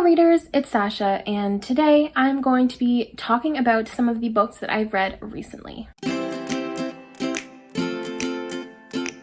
Hello readers, it's Sasha, and today I'm going to be talking about some of the books that I've read recently.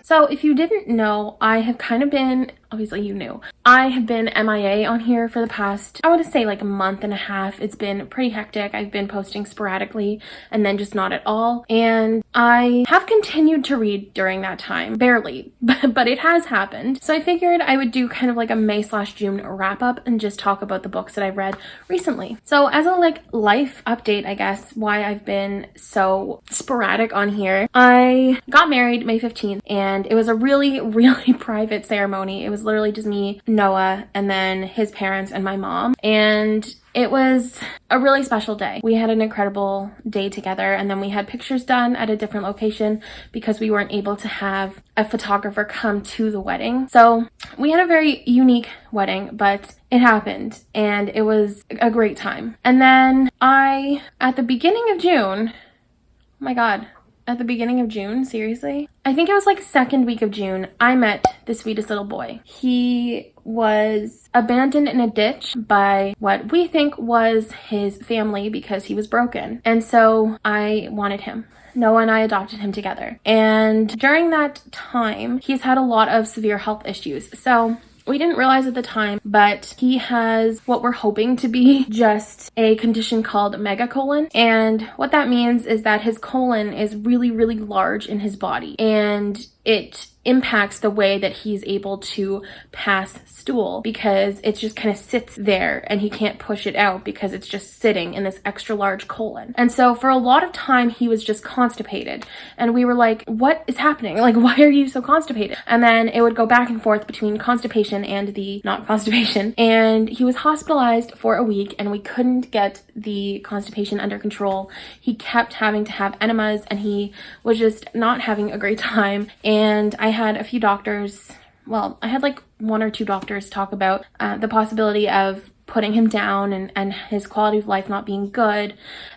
So if you didn't know, I have kind of been, obviously you knew, I have been MIA on here for the past, I want to say like a month and a half. It's been pretty hectic. I've been posting sporadically and then just not at all. And I have continued to read during that time, barely, but it has happened. So I figured I would do kind of like a May/June wrap up and just talk about the books that I've read recently. So as a life update, I guess, why I've been so sporadic on here, I got married May 15th and it was a really, really private ceremony. It was literally just me, Noah, and then his parents and my mom. And it was a really special day. We had an incredible day together, and then we had pictures done at a different location because we weren't able to have a photographer come to the wedding. So we had a very unique wedding, but it happened and it was a great time. And then at the beginning of June, oh my God, at the beginning of June, seriously? I think it was like second week of June, I met the sweetest little boy. He was abandoned in a ditch by what we think was his family because he was broken. And so I wanted him. Noah and I adopted him together. And during that time, he's had a lot of severe health issues. So we didn't realize at the time, but he has what we're hoping to be just a condition called megacolon. And what that means is that his colon is really, really large in his body, and it impacts the way that he's able to pass stool because it just kind of sits there and he can't push it out because it's just sitting in this extra large colon. And so for a lot of time he was just constipated, and we were like, what is happening? Like, why are you so constipated? And then it would go back and forth between constipation and the not constipation, and he was hospitalized for a week and we couldn't get the constipation under control. He kept having to have enemas and he was just not having a great time. And I had a few doctors, I had like one or two doctors talk about the possibility of putting him down and his quality of life not being good.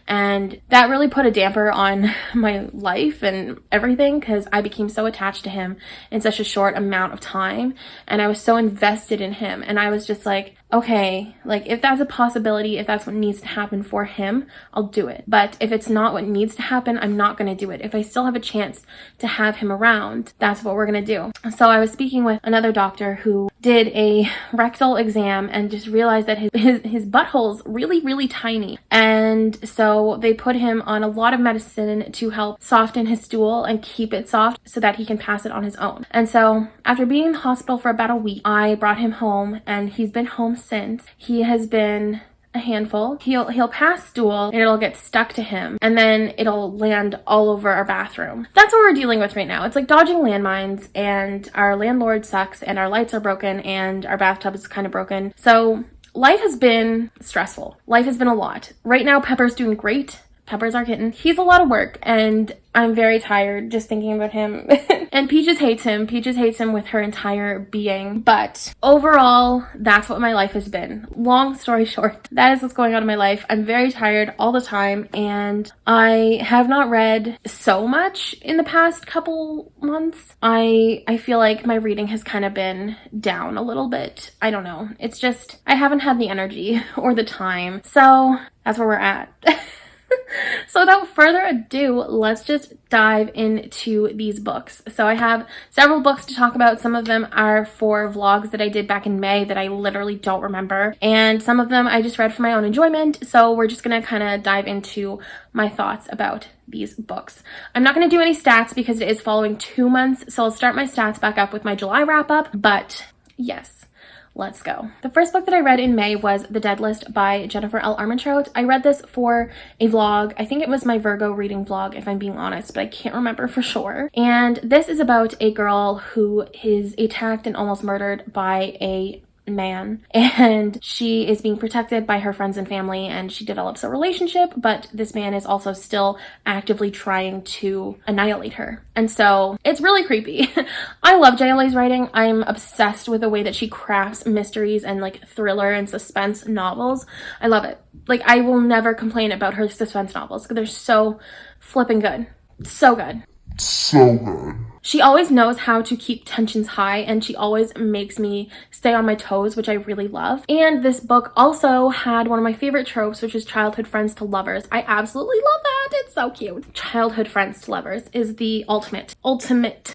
And that really put a damper on my life and everything because I became so attached to him in such a short amount of time. And I was so invested in him. And I was just like, okay, like if that's a possibility, if that's what needs to happen for him, I'll do it. But if it's not what needs to happen, I'm not going to do it. If I still have a chance to have him around, that's what we're going to do. So I was speaking with another doctor who did a rectal exam and just realized that his butthole's really, really tiny. And so they put him on a lot of medicine to help soften his stool and keep it soft so that he can pass it on his own. And so after being in the hospital for about a week, I brought him home and he's been home since. He has been a handful. He'll pass stool and it'll get stuck to him and then it'll land all over our bathroom. That's what we're dealing with right now. It's like dodging landmines, and our landlord sucks and our lights are broken and our bathtub is kind of broken. So life has been stressful. Life has been a lot. Right now, Pepper's doing great. Pepper's our kitten. He's a lot of work and I'm very tired just thinking about him. And Peaches hates him. Peaches hates him with her entire being. But overall, that's what my life has been. Long story short, that is what's going on in my life. I'm very tired all the time and I have not read so much in the past couple months. I feel like my reading has kind of been down a little bit. I don't know. It's just, I haven't had the energy or the time. So that's where we're at. So without further ado, let's just dive into these books. So I have several books to talk about. Some of them are for vlogs that I did back in May that I literally don't remember. And some of them I just read for my own enjoyment. So we're just going to kind of dive into my thoughts about these books. I'm not going to do any stats because it is following 2 months. So I'll start my stats back up with my July wrap up. But yes. Let's go. The first book that I read in May was The Dead List by Jennifer L. Armentrout. I read this for a vlog. I think it was my Virgo reading vlog, if I'm being honest, but I can't remember for sure. And this is about a girl who is attacked and almost murdered by a man, and she is being protected by her friends and family, and she develops a relationship, but this man is also still actively trying to annihilate her. And so it's really creepy. I love JLA's writing. I'm obsessed with the way that she crafts mysteries and like thriller and suspense novels. I love it. Like, I will never complain about her suspense novels because they're so flipping good. So good. So good. She always knows how to keep tensions high, and she always makes me stay on my toes, which I really love. And this book also had one of my favorite tropes, which is childhood friends to lovers. I absolutely love that. It's so cute. Childhood friends to lovers is the ultimate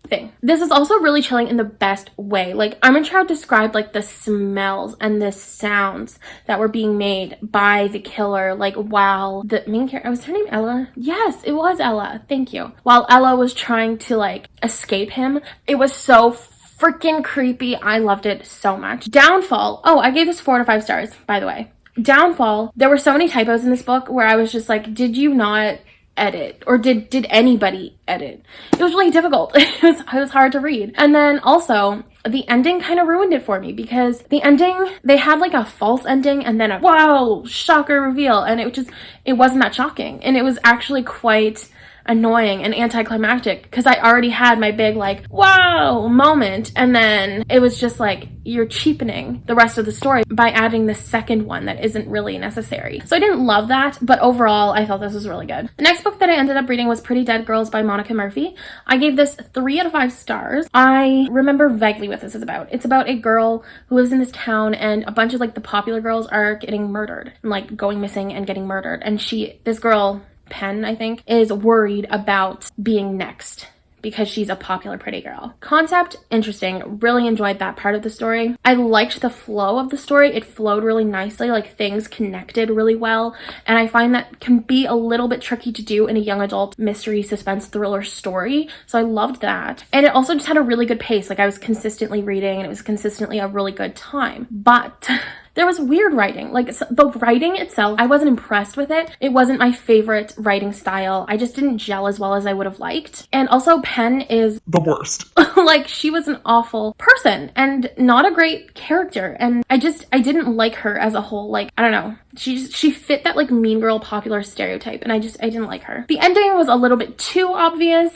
thing. This is also really chilling in the best way. Like, Armentrout described like the smells and the sounds that were being made by the killer, like while the main character, was her name Ella? Yes, it was Ella. Thank you. While Ella was trying to like escape him. It was so freaking creepy. I loved it so much. Downfall. Oh, I gave this 4 to 5 stars, by the way. Downfall. There were so many typos in this book where I was just like, did you not edit, or did anybody edit? It was really difficult. It was hard to read. And then also the ending kind of ruined it for me, because the ending, they had like a false ending and then a wow shocker reveal, and it wasn't that shocking, and it was actually quite annoying and anticlimactic, because I already had my big like wow moment, and then it was just like you're cheapening the rest of the story by adding the second one that isn't really necessary. So I didn't love that, but overall I thought this was really good. The next book that I ended up reading was Pretty Dead Girls by Monica Murphy. I gave this 3 out of 5 stars. I remember vaguely what this is about. It's about a girl who lives in this town, and a bunch of like the popular girls are getting murdered and like going missing and getting murdered, and this girl Penn, I think, is worried about being next because she's a popular pretty girl. Concept, interesting. Really enjoyed that part of the story. I liked the flow of the story. It flowed really nicely, like things connected really well. And I find that can be a little bit tricky to do in a young adult mystery suspense thriller story. So I loved that. And it also just had a really good pace. Like, I was consistently reading, and it was consistently a really good time. But there was weird writing. Like, the writing itself, I wasn't impressed with it. It wasn't my favorite writing style. I just didn't gel as well as I would have liked. And also, Penn is the worst. Like, she was an awful person and not a great character. And I didn't like her as a whole. Like, I don't know. She fit that like mean girl popular stereotype, and I didn't like her. The ending was a little bit too obvious.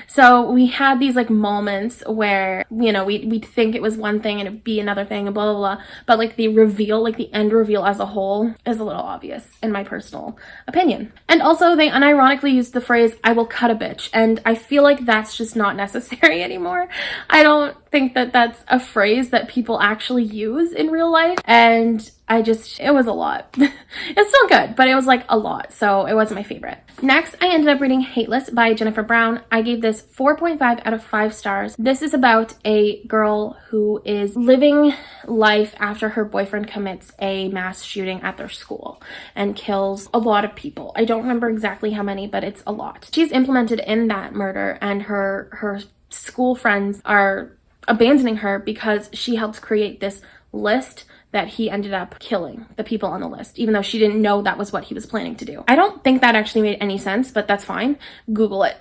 So we had these like moments where, you know, we'd think it was one thing and it'd be another thing and blah, blah, blah. But like the reveal, like the end reveal as a whole is a little obvious in my personal opinion. And also they unironically used the phrase, "I will cut a bitch." And I feel like that's just not necessary anymore. I don't think that that's a phrase that people actually use in real life. And it was a lot. It's still good, but it was like a lot, so it wasn't my favorite. Next, I ended up reading Hateless by Jennifer Brown. I gave this 4.5 out of 5 stars. This is about a girl who is living life after her boyfriend commits a mass shooting at their school and kills a lot of people. I don't remember exactly how many, but it's a lot. She's implemented in that murder, and her school friends are abandoning her because she helped create this list that he ended up killing the people on the list, even though she didn't know that was what he was planning to do. I don't think that actually made any sense, but that's fine. Google it.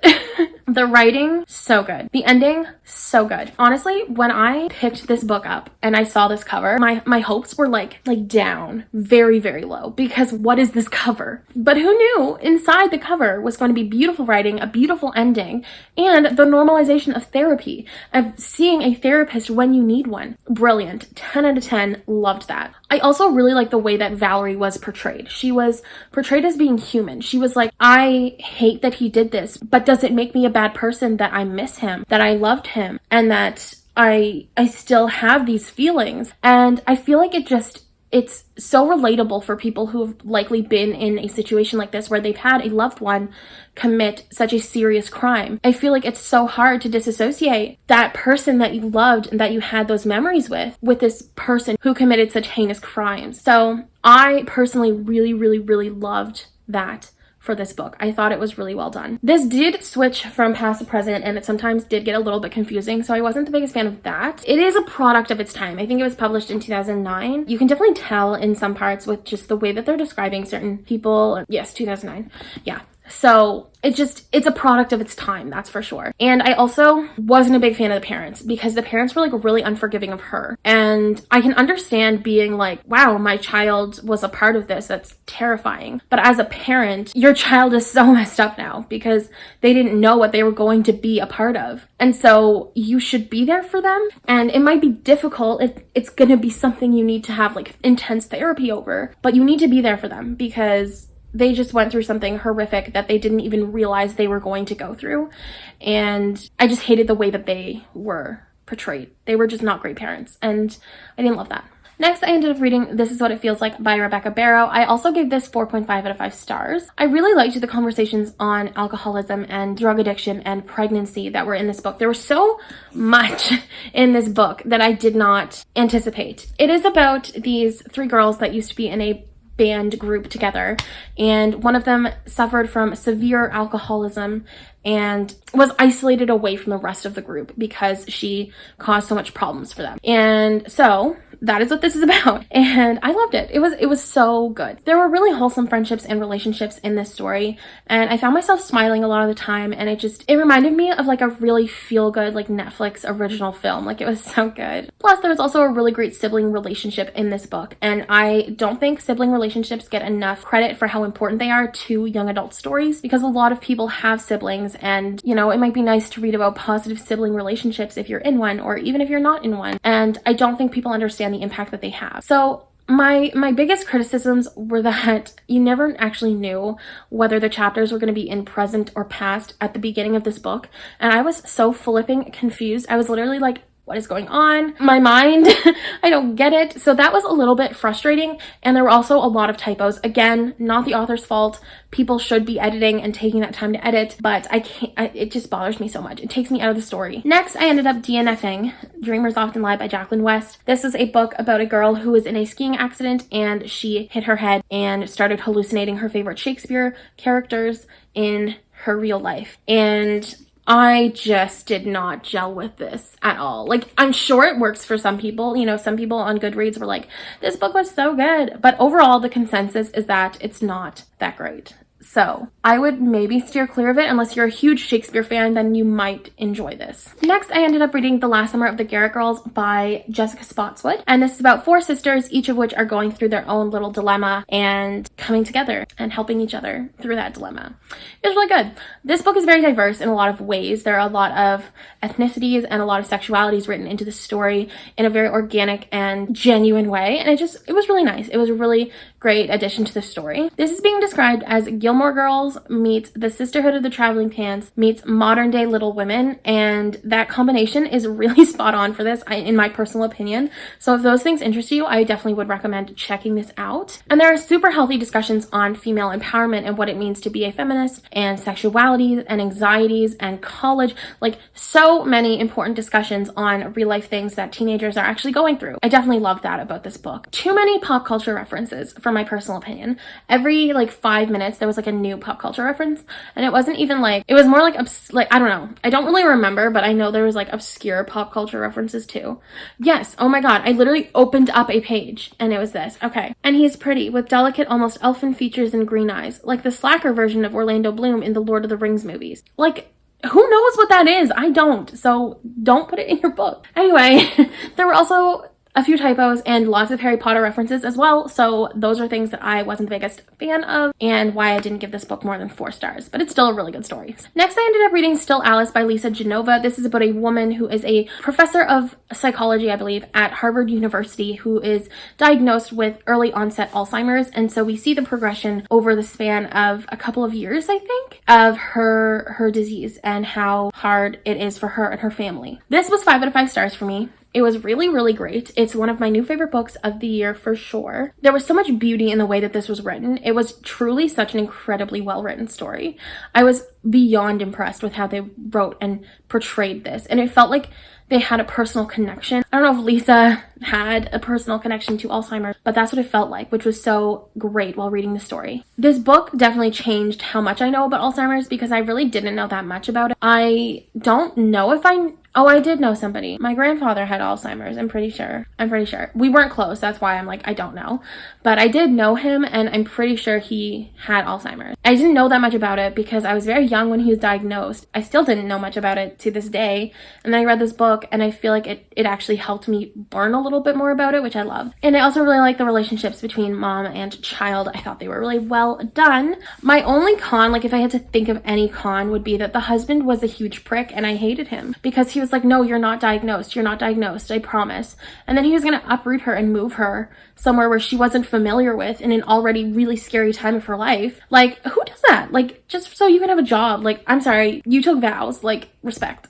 The writing, so good. The ending, so good. Honestly, when I picked this book up and I saw this cover, my hopes were like down very, very low, because what is this cover? But who knew inside the cover was going to be beautiful writing, a beautiful ending, and the normalization of therapy, of seeing a therapist when you need one. Brilliant. 10 out of 10. Loved that. I also really like the way that Valerie was portrayed. She was portrayed as being human. She was like, I hate that he did this, but does it make me a bad person that I miss him, that I loved him, and that I still have these feelings? And I feel like it's so relatable for people who have likely been in a situation like this, where they've had a loved one commit such a serious crime. I feel like it's so hard to disassociate that person that you loved and that you had those memories with this person who committed such heinous crimes. So I personally really, really, really loved that for this book. I thought it was really well done. This did switch from past to present, and it sometimes did get a little bit confusing, so I wasn't the biggest fan of that. It is a product of its time. I think it was published in 2009. You can definitely tell in some parts with just the way that they're describing certain people. Yes, 2009. Yeah. So it's a product of its time, that's for sure. And I also wasn't a big fan of the parents, because the parents were like really unforgiving of her. And I can understand being like, wow, my child was a part of this. That's terrifying. But as a parent, your child is so messed up now because they didn't know what they were going to be a part of. And so you should be there for them. And it might be difficult. It's going to be something you need to have like intense therapy over, but you need to be there for them, because they just went through something horrific that they didn't even realize they were going to go through. And I just hated the way that they were portrayed. They were just not great parents, and I didn't love that. Next, I ended up reading This Is What It Feels Like by Rebecca Barrow. I also gave this 4.5 out of 5 stars. I really liked the conversations on alcoholism and drug addiction and pregnancy that were in this book. There was so much in this book that I did not anticipate. It is about these 3 girls that used to be in a band group together, and one of them suffered from severe alcoholism and was isolated away from the rest of the group because she caused so much problems for them. And so that is what this is about, and I loved it. It was so good. There were really wholesome friendships and relationships in this story, and I found myself smiling a lot of the time, and it reminded me of like a really feel-good like Netflix original film. Like, it was so good. Plus, there was also a really great sibling relationship in this book, and I don't think sibling relationships get enough credit for how important they are to young adult stories, because a lot of people have siblings, and you know, it might be nice to read about positive sibling relationships if you're in one, or even if you're not in one, and I don't think people understand the impact that they have. So my biggest criticisms were that you never actually knew whether the chapters were going to be in present or past at the beginning of this book, and I was so flipping confused. I was literally like, what is going on? My mind, I don't get it. So that was a little bit frustrating. And there were also a lot of typos. Again, not the author's fault. People should be editing and taking that time to edit, but I can't, it just bothers me so much. It takes me out of the story. Next, I ended up DNFing Dreamers Often Lie by Jacqueline West. This is a book about a girl who was in a skiing accident and she hit her head and started hallucinating her favorite Shakespeare characters in her real life. And I just did not gel with this at all. Like, I'm sure it works for some people. You know, some people on Goodreads were like, this book was so good. But overall, the consensus is that it's not that great. So I would maybe steer clear of it unless you're a huge Shakespeare fan, then you might enjoy this. Next, I ended up reading The Last Summer of the Garrett Girls by Jessica Spotswood. And this is about 4 sisters, each of which are going through their own little dilemma and coming together and helping each other through that dilemma. It was really good. This book is very diverse in a lot of ways. There are a lot of ethnicities and a lot of sexualities written into the story in a very organic and genuine way. And it was really nice. It was a really great addition to the story. This is being described as Gilmore Girls meets The Sisterhood of the Traveling Pants meets modern day Little Women, and that combination is really spot on for this, in my personal opinion. So if those things interest you, I definitely would recommend checking this out. And there are super healthy discussions on female empowerment and what it means to be a feminist, and sexuality and anxieties and college, like so many important discussions on real life things that teenagers are actually going through. I definitely love that about this book. Too many pop culture references for my personal opinion. Every like 5 minutes there was like a new pop culture reference, and it wasn't even like, it was more like I don't know, I don't really remember, but I know there was like obscure pop culture references too. Yes, oh my god, I literally opened up a page and it was this. Okay. And he's pretty with delicate, almost elfin features and green eyes, like the slacker version of Orlando Bloom in the Lord of the Rings movies. Like, who knows what that is? I don't, so don't put it in your book. Anyway, there were also a few typos and lots of Harry Potter references as well, so those are things that I wasn't the biggest fan of and why I didn't give this book more than 4 stars, but it's still a really good story. Next, I ended up reading Still Alice by Lisa Genova. This is about a woman who is a professor of psychology, I believe, at Harvard University, who is diagnosed with early onset Alzheimer's, and so we see the progression over the span of a couple of years, I think, of her disease and how hard it is for her and her family. This was 5 out of 5 stars for me. It was really, really great. It's one of my new favorite books of the year for sure. There was so much beauty in the way that this was written. It was truly such an incredibly well-written story. I was beyond impressed with how they wrote and portrayed this, and it felt like they had a personal connection. I don't know if Lisa had a personal connection to Alzheimer's, but that's what it felt like, which was so great while reading the story. This book definitely changed how much I know about Alzheimer's because I really didn't know that much about it. I don't know if I did know somebody. My grandfather had Alzheimer's, I'm pretty sure. We weren't close, that's why I'm like, I don't know. But I did know him, and I'm pretty sure he had Alzheimer's. I didn't know that much about it because I was very young when he was diagnosed. I still didn't know much about it to this day. And then I read this book, and I feel like it actually helped me learn a little bit more about it, which I love. And I also really like the relationships between mom and child. I thought they were really well done. My only con, like if I had to think of any con, would be that the husband was a huge prick, and I hated him because he was like, no, you're not diagnosed. You're not diagnosed. I promise. And then he was going to uproot her and move her somewhere where she wasn't familiar with in an already really scary time of her life. Like, who does that? Like, just so you can have a job. Like, I'm sorry, you took vows. Like, respect.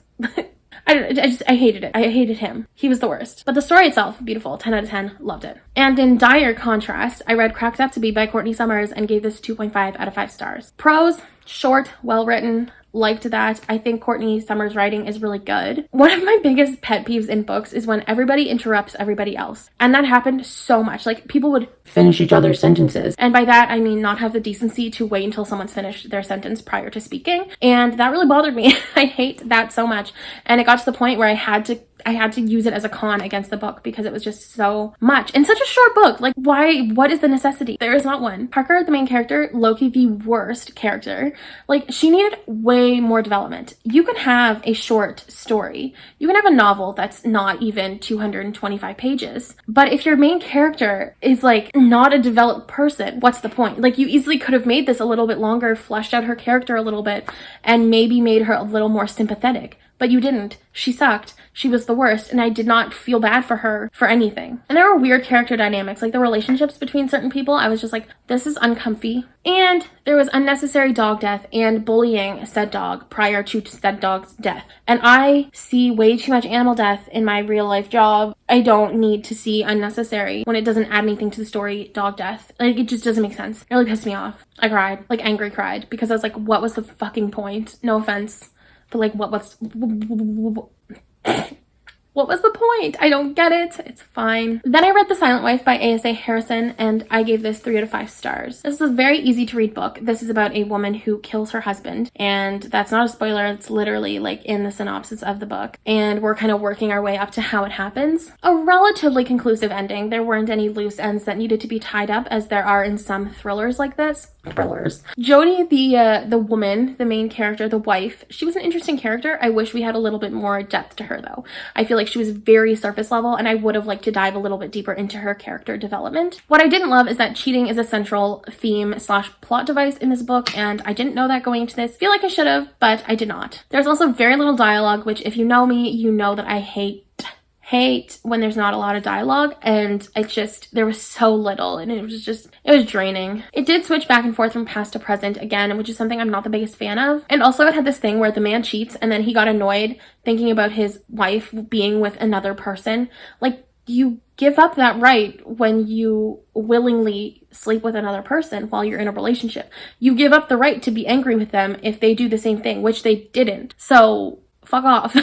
I hated it. I hated him. He was the worst. But the story itself, beautiful. 10 out of 10. Loved it. And in dire contrast, I read Cracked Up to Be by Courtney Summers and gave this 2.5 out of 5 stars. Prose, short, well written. Liked that. I think Courtney Summers' writing is really good. One of my biggest pet peeves in books is when everybody interrupts everybody else. And that happened so much. Like, people would finish each other's sentences. And by that, I mean not have the decency to wait until someone's finished their sentence prior to speaking. And that really bothered me. I hate that so much. And it got to the point where I had to use it as a con against the book because it was just so much. In such a short book, like, why? What is the necessity? There is not one. Parker, the main character, low-key the worst character. Like, she needed way more development. You can have a short story. You can have a novel that's not even 225 pages. But if your main character is, like, not a developed person, what's the point? Like, you easily could have made this a little bit longer, fleshed out her character a little bit, and maybe made her a little more sympathetic. But you didn't. She sucked. She was the worst, and I did not feel bad for her for anything. And there were weird character dynamics, like the relationships between certain people. I was just like, this is uncomfy. And there was unnecessary dog death and bullying said dog prior to said dog's death. And I see way too much animal death in my real life job. I don't need to see unnecessary when it doesn't add anything to the story dog death. Like, it just doesn't make sense. It really pissed me off. I cried, like angry cried, because I was like, what was the fucking point? No offense. But like, what was the point? I don't get it. It's fine. Then I read The Silent Wife by A.S.A. Harrison, and I gave this 3 out of 5 stars. This is a very easy to read book. This is about a woman who kills her husband, and that's not a spoiler. It's literally like in the synopsis of the book, and we're kind of working our way up to how it happens. A relatively conclusive ending. There weren't any loose ends that needed to be tied up, as there are in some thrillers like this. Jodie, the woman, the main character, the wife, she was an interesting character. I wish we had a little bit more depth to her, though. I feel like she was very surface level, and I would have liked to dive a little bit deeper into her character development. What I didn't love is that cheating is a central theme / plot device in this book, and I didn't know that going into this. Feel like I should have, but I did not. There's also very little dialogue, which if you know me, you know that I hate when there's not a lot of dialogue, and there was so little, and it was draining. It did switch back and forth from past to present again, which is something I'm not the biggest fan of. And also it had this thing where the man cheats and then he got annoyed thinking about his wife being with another person. Like, you give up that right when you willingly sleep with another person while you're in a relationship. You give up the right to be angry with them if they do the same thing, which they didn't. So fuck off.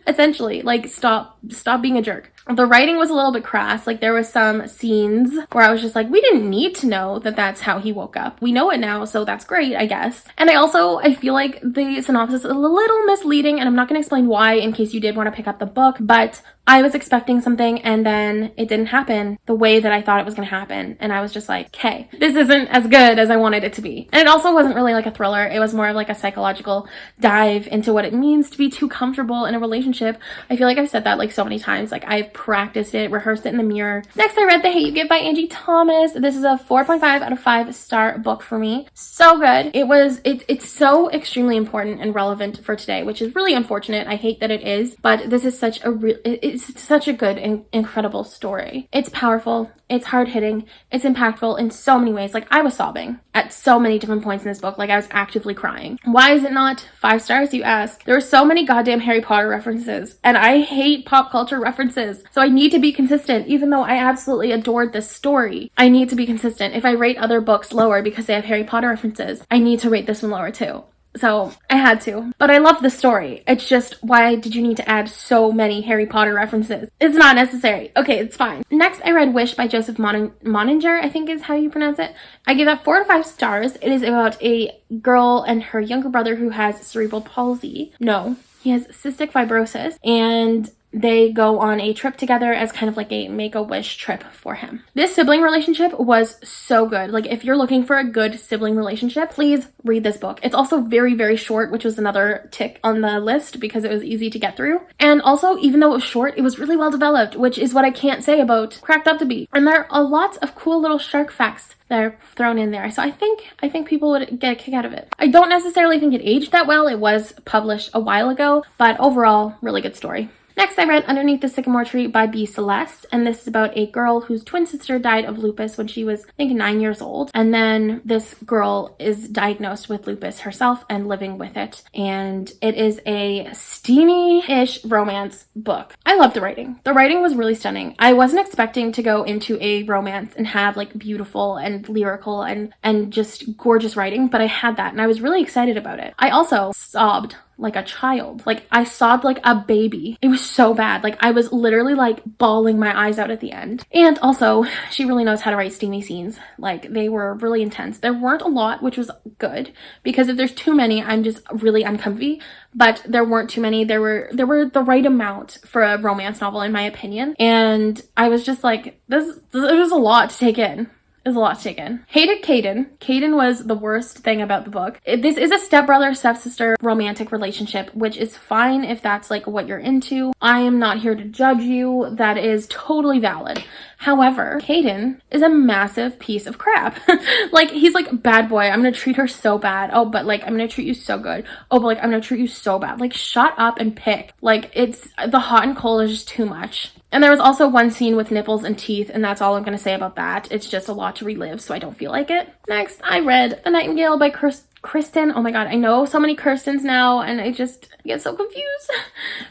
Essentially, like, stop being a jerk. The writing was a little bit crass. Like, there was some scenes where I was just like, we didn't need to know that that's how he woke up. We know it now, so that's great, I guess. And I feel like the synopsis is a little misleading, and I'm not going to explain why in case you did want to pick up the book, but I was expecting something and then it didn't happen the way that I thought it was going to happen. And I was just like, okay, this isn't as good as I wanted it to be. And it also wasn't really like a thriller. It was more of like a psychological dive into what it means to be too comfortable in a relationship. I feel like I've said that like so many times. Like, I've practiced it, rehearsed it in the mirror. Next, I read The Hate U Give by Angie Thomas. This is a 4.5 out of 5 star book for me. So good. It's so extremely important and relevant for today, which is really unfortunate. I hate that it is, but this is it's such a good and incredible story. It's powerful, it's hard-hitting, it's impactful in so many ways. Like, I was sobbing at so many different points in this book. Like, I was actively crying. Why is it not 5 stars, you ask? There were so many goddamn Harry Potter references, and I hate pop culture references, so I need to be consistent. Even though I absolutely adored this story, I need to be consistent. If I rate other books lower because they have Harry Potter references, I need to rate this one lower too. So I had to. But I love the story. It's just, why did you need to add so many Harry Potter references? It's not necessary. Okay, it's fine. Next, I read Wish by Joseph Moninger, I think is how you pronounce it. I gave that 4 out of 5 stars. It is about a girl and her younger brother who has cerebral palsy. No, he has cystic fibrosis. And they go on a trip together as kind of like a make-a-wish trip for him. This sibling relationship was so good. Like, if you're looking for a good sibling relationship, please read this book. It's also very, very short, which was another tick on the list because it was easy to get through. And also, even though it was short, it was really well developed, which is what I can't say about Cracked Up to Be. And there are lots of cool little shark facts that are thrown in there. So I think people would get a kick out of it. I don't necessarily think it aged that well. It was published a while ago, but overall, really good story. Next, I read Underneath the Sycamore Tree by B. Celeste, and this is about a girl whose twin sister died of lupus when she was, I think, 9 years old. And then this girl is diagnosed with lupus herself and living with it. And it is a steamy-ish romance book. I love the writing. The writing was really stunning. I wasn't expecting to go into a romance and have like beautiful and lyrical and just gorgeous writing, but I had that and I was really excited about it. I also sobbed like a child. Like, I sobbed like a baby. It was so bad. Like, I was literally like bawling my eyes out at the end. And also, she really knows how to write steamy scenes. Like, they were really intense. There weren't a lot, which was good, because if there's too many, I'm just really uncomfy. But there weren't too many. There were the right amount for a romance novel, in my opinion. And I was just like, it was a lot to take in. It was a lot to take in. Hated Caden. Caden was the worst thing about the book. This is a stepbrother, stepsister romantic relationship, which is fine if that's like what you're into. I am not here to judge you. That is totally valid. However, Caden is a massive piece of crap. Like, he's like, bad boy, I'm gonna treat her so bad. Oh, but like, I'm gonna treat you so good. Oh, but like, I'm gonna treat you so bad. Like, shut up and pick. Like, it's, the hot and cold is just too much. And there was also one scene with nipples and teeth, and that's all I'm going to say about that. It's just a lot to relive, so I don't feel like it. Next, I read The Nightingale by Kristen. Oh my god, I know so many Kirstens now, and I get so confused.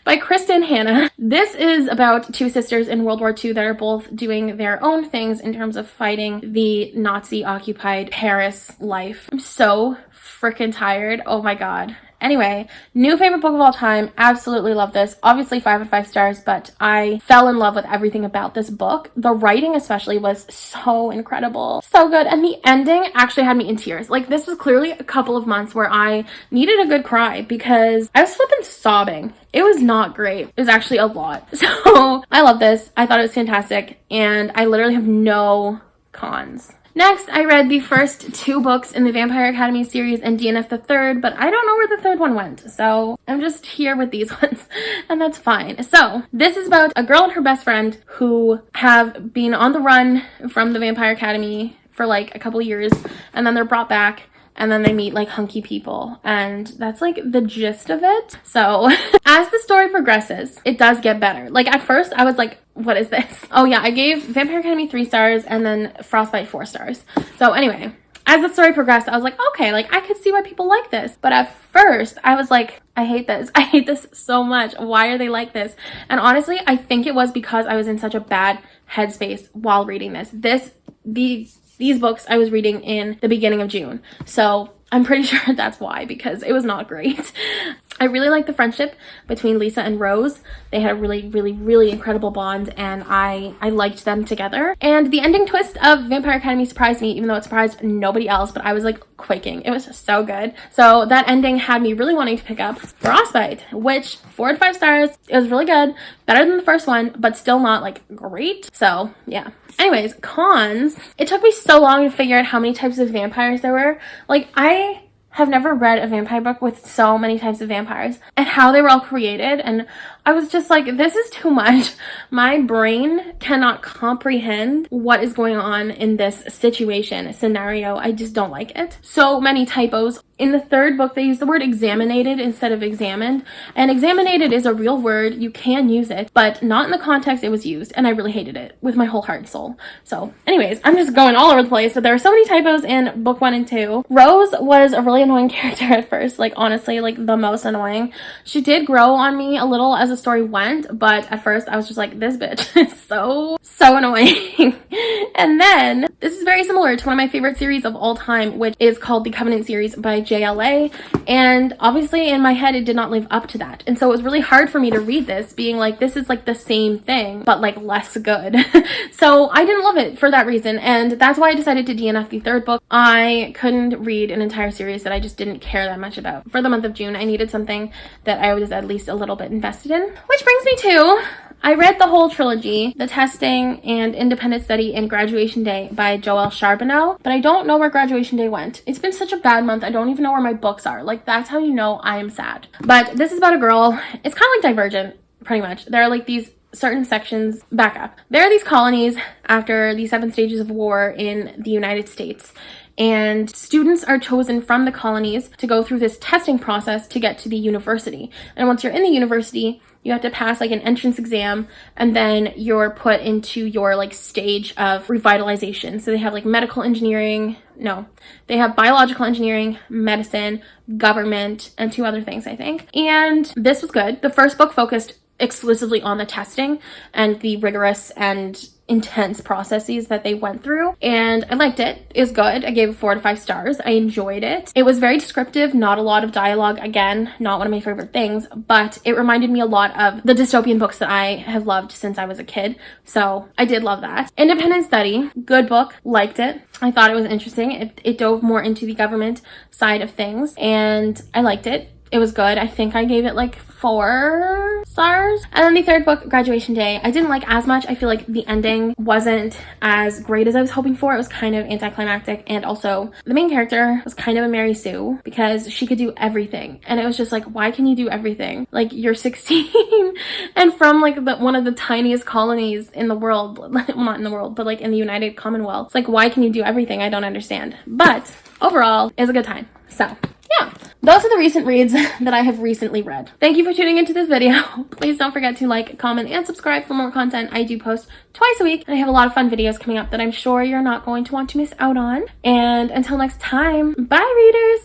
By Kristen Hannah. This is about two sisters in World War II that are both doing their own things in terms of fighting the Nazi-occupied Paris life. I'm so freaking tired. Oh my god. Anyway, new favorite book of all time. Absolutely love this. Obviously 5 out of 5 stars, but I fell in love with everything about this book. The writing especially was so incredible. So good. And the ending actually had me in tears. Like, this was clearly a couple of months where I needed a good cry because I was flipping sobbing. It was not great. It was actually a lot. So I love this. I thought it was fantastic. And I literally have no cons. Next, I read the first 2 books in the Vampire Academy series and DNF the third, but I don't know where the third one went, so I'm just here with these ones, and that's fine. So, this is about a girl and her best friend who have been on the run from the Vampire Academy for like a couple years, and then they're brought back, and then they meet like hunky people, and that's like the gist of it. So, as the story progresses, it does get better. Like, at first, I was like, what is this? Oh yeah, I gave Vampire Academy 3 stars and then Frostbite 4 stars. So anyway, as the story progressed, I was like, okay, like, I could see why people like this. But at first, I was like, I hate this. I hate this so much. Why are they like this? And honestly, I think it was because I was in such a bad headspace while reading this. These books I was reading in the beginning of June. So I'm pretty sure that's why, because it was not great. I really liked the friendship between Lisa and Rose. They had a really, really, really incredible bond, and I liked them together. And the ending twist of Vampire Academy surprised me, even though it surprised nobody else, but I was like quaking. It was so good. So that ending had me really wanting to pick up Frostbite, which 4 out of 5 stars. It was really good. Better than the first one, but still not like great. So yeah. Anyways, cons. It took me so long to figure out how many types of vampires there were. Like, I have never read a vampire book with so many types of vampires and how they were all created, and I was just like, this is too much. My brain cannot comprehend what is going on in this scenario. I just don't like it. So many typos. In the third book, they use the word examinated instead of examined, and examinated is a real word. You can use it, but not in the context it was used, and I really hated it with my whole heart and soul. So anyways, I'm just going all over the place, but there were so many typos in book 1 and 2. Rose was a really annoying character at first, like honestly, like the most annoying. She did grow on me a little as the story went, but at first I was just like, this bitch is so annoying. And then this is very similar to one of my favorite series of all time, which is called the Covenant series by JLA, and obviously in my head it did not live up to that. And so it was really hard for me to read this, being like, this is like the same thing, but like less good. So I didn't love it for that reason, and that's why I decided to DNF the third book. I couldn't read an entire series that I just didn't care that much about. For the month of June, I needed something that I was at least a little bit invested in. Which brings me to, I read the whole trilogy, The Testing and Independent Study and Graduation Day by Joelle Charbonneau, but I don't know where Graduation Day went. It's been such a bad month, I don't even know where my books are. Like, that's how you know I am sad. But this is about a girl. It's kind of like Divergent, pretty much. There are like these certain sections. Back up. There are these colonies after the 7 stages of war in the United States. And students are chosen from the colonies to go through this testing process to get to the university. And once you're in the university, you have to pass like an entrance exam, and then you're put into your like stage of revitalization. So they have like medical engineering, no, they have biological engineering, medicine, government, and 2 other things, I think. And this was good. The first book focused exclusively on the testing and the rigorous and intense processes that they went through, and I liked it. It was good. I gave it 4 to 5 stars. I enjoyed it. It was very descriptive, not a lot of dialogue. Again, not one of my favorite things, but it reminded me a lot of the dystopian books that I have loved since I was a kid, so I did love that. Independent Study, good book, liked it. I thought it was interesting. It dove more into the government side of things, and I liked it. It was good. I think I gave it like 4 stars. And then the third book, Graduation Day, I didn't like as much. I feel like the ending wasn't as great as I was hoping for. It was kind of anticlimactic, and also the main character was kind of a Mary Sue because she could do everything. And it was just like, why can you do everything? Like, you're 16 and from like one of the tiniest colonies in the world. Well, not in the world, but like in the United Commonwealth. It's like, why can you do everything? I don't understand. But overall, it was a good time. So yeah, those are the recent reads that I have recently read. Thank you for tuning into this video. Please don't forget to like, comment, and subscribe for more content. I do post twice a week, and I have a lot of fun videos coming up that I'm sure you're not going to want to miss out on. And until next time, bye readers!